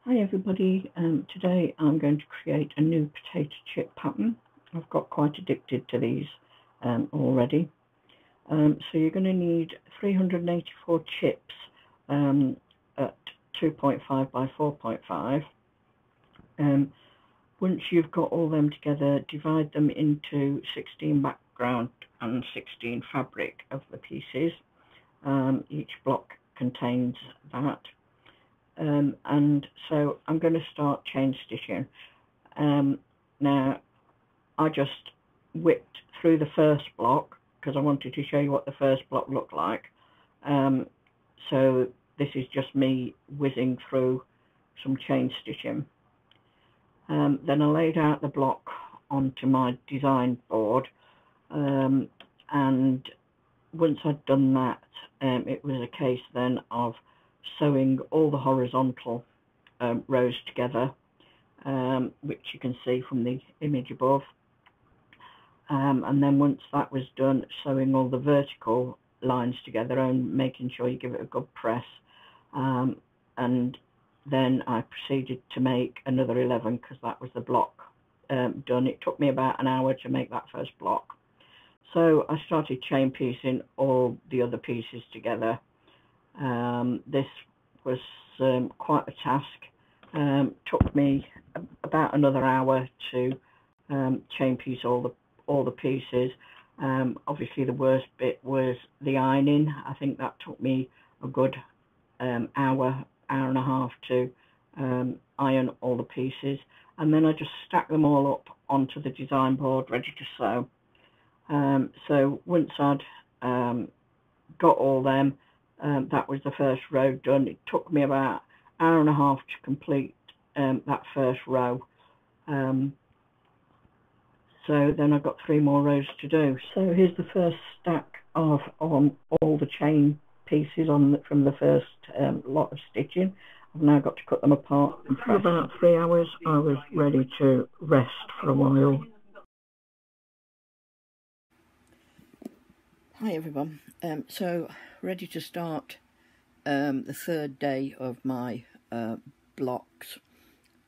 Hi everybody, today I'm going to create a new potato chip pattern. I've got quite addicted to these already. So you're going to need 384 chips at 2.5 by 4.5. Once you've got all them together, divide them into 16 background and 16 fabric of the pieces. Each block contains that. And so I'm going to start chain stitching. Now I just whipped through the first block because I wanted to show you what the first block looked like. So this is just me whizzing through some chain stitching. Then I laid out the block onto my design board, and once I'd done that, it was a case then of sewing all the horizontal rows together, which you can see from the image above, and then once that was done, sewing all the vertical lines together and making sure you give it a good press, and then I proceeded to make another 11 because that was the block done. It took me about an hour to make that first block. So I started chain piecing all the other pieces together. This was quite a task. Took me about another hour to chain piece all the pieces. Obviously the worst bit was the ironing. I think that took me a good hour and a half to iron all the pieces, and then I just stacked them all up onto the design board ready to sew. So once I'd got all them, that was the first row done. It took me about an hour and a half to complete that first row. So then I've got 3 more rows to do. So here's the first stack of all the chain pieces from the first lot of stitching. I've now got to cut them apart. And for about 3 hours I was ready to rest for a while. Hi everyone, so ready to start the third day of my blocks.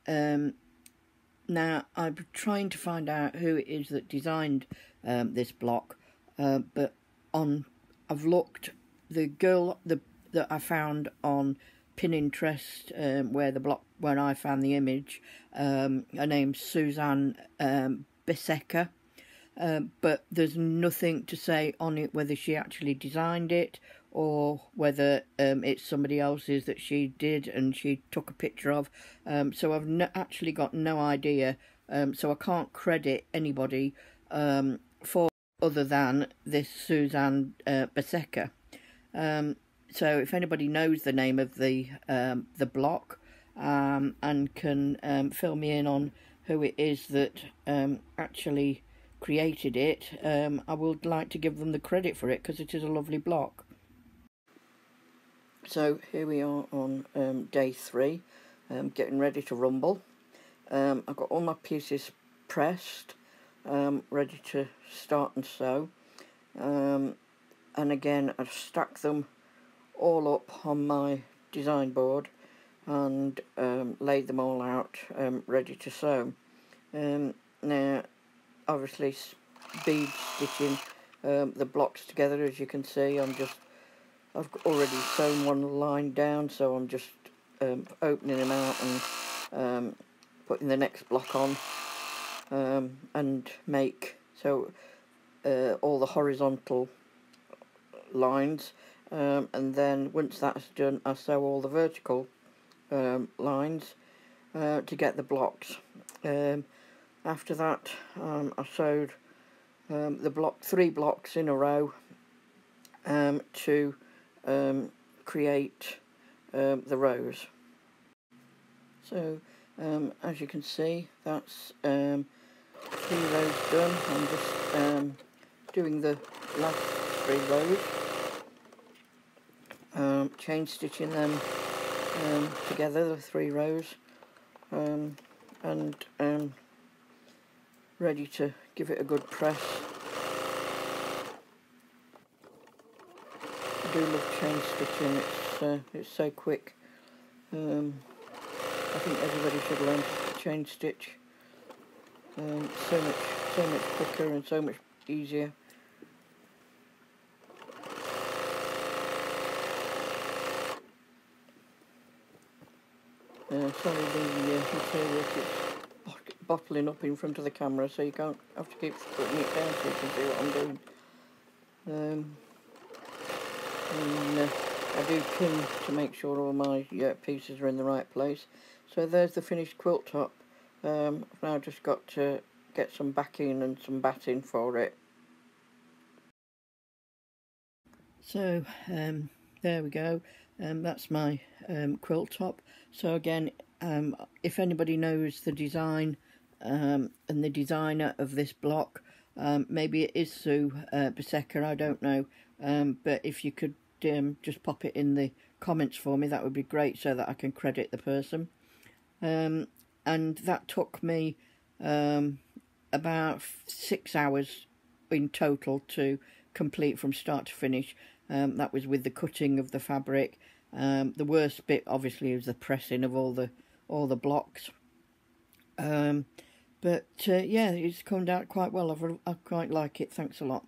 Now I'm trying to find out who it is that designed this block, but I've looked. The girl that I found on Pinterest, where I found the image, her name's Suzanne Besecker. But there's nothing to say on it whether she actually designed it or whether it's somebody else's that she did and she took a picture of. So I've actually got no idea. So I can't credit anybody for other than this Suzanne Besecker. So if anybody knows the name of the block and can fill me in on who it is that actually created it, I would like to give them the credit for it because it is a lovely block. So here we are on day 3, getting ready to rumble. I've got all my pieces pressed, ready to start and sew, and again I've stacked them all up on my design board and laid them all out ready to sew. Now obviously bead stitching the blocks together. As you can see, I've already sewn one line down, so I'm just opening them out and putting the next block on, and make all the horizontal lines, and then once that's done I sew all the vertical lines to get the blocks. After that, I sewed the 3 blocks in a row to create the rows. So as you can see, that's 3 rows done. I'm just doing the last 3 rows, chain stitching them together, the 3 rows, and ready to give it a good press. I do love chain stitching, it's so quick. I think everybody should learn to chain stitch. So much quicker and so much easier. Sorry, the material keeps bottling up in front of the camera, so you can't have to keep putting it down so you can see what I'm doing. And I do pin to make sure all my pieces are in the right place. So there's the finished quilt top. I've now just got to get some backing and some batting for it. So there we go. That's my quilt top. So again, if anybody knows the design and the designer of this block, maybe it is Sue Besecker, I don't know, but if you could just pop it in the comments for me, that would be great, so that I can credit the person. And that took me about 6 hours in total to complete from start to finish. That was with the cutting of the fabric. The worst bit obviously is the pressing of all the blocks. But yeah, it's come out quite well. I quite like it. Thanks a lot.